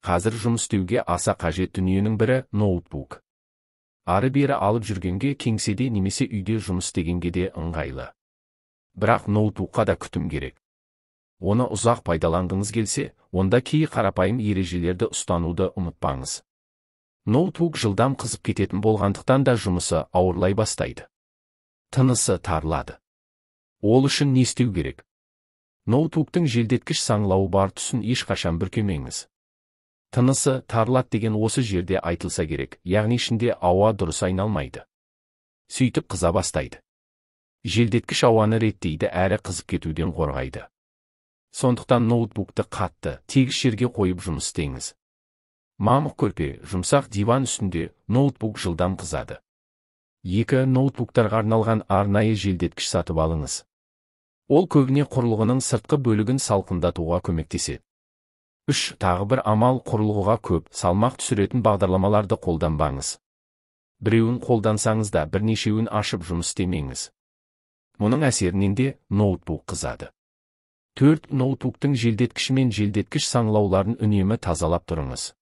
Қазір жұмыс істеуге аса қажет дүниенің бірі ноутбук. Ары-бері алып жүргенге, кеңседе немесе үйде жұмыс істегенге де ыңғайлы. Бірақ ноутбукқа да күтім керек. Оны ұзақ пайдаланғыңыз келсе, онда кей қарапайым ережелерді ұстануды ұмытпаңыз. Ноутбук жылдам қызып кететін болғандықтан да жұмысы ауырлай бастайды. Тынысы тарылады. Ол үшін не істеу керек? Ноутбуктың желдеткіш саңылауы бар тұсын ешқашан бүркемеңіз. Тынысы тарылады деген осы жерде айтылса керек, яғни ішінде ауа дұрыс айналмайды. Сөйтіп қыза бастайды. Желдеткіш ауаны реттейді әрі қызып кетуден қорғайды. Сондықтан ноутбукты қатты, тегіс жерге қойып жұмыс істеңіз. Мамық көрпе, жұмсақ диван үстінде ноутбук жылдам қызады. 2. Ноутбуктарға арналған арнайы желдеткіш сатып алыңыз. Ол көбіне құрылғының сыртқы бөлігін салқындатуға көмектеседі. 3. Тағы бір амал, құрылғыға көп салмақ түсіретін бағдарламаларды қолданбаңыз. Біреуін қолдансаңыз да бірнешеуін ашып жұмыс істемеңіз. Мұның әсерінен де ноутбук қызады. 4. Ноутбуктың желдеткіші мен желдеткіш саңылауларын үнемі тазалап тұрыңыз.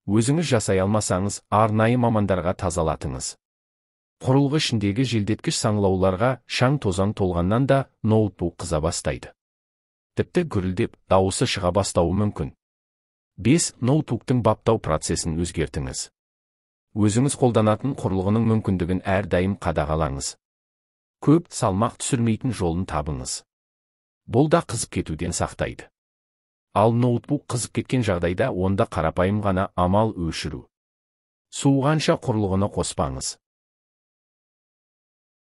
Өзіңіз жасай алмасаңыз, арнайы мамандарға тазалатыңыз. Құрылғы ішіндегі желдеткіш саңылауларға шаң тозаң толғаннан да ноутбук қыза бастайды. Тіпті гүрілдеп, дауысы шыға бастауы мүмкін. 5. Ноутбуктың баптау процесін өзгертіңіз. Өзіңіз қолданатын құрылғының мүмкіндігін әрдайым қадағалаңыз. Көп салмақ түсірмейтін жолын табыңыз. Бұл да қызып кетуден сақтайды. Ал ноутбук қызып кеткен жағдайда онда қарапайым ғана амал өшіру. Суығанша құрылғыны қоспаңыз.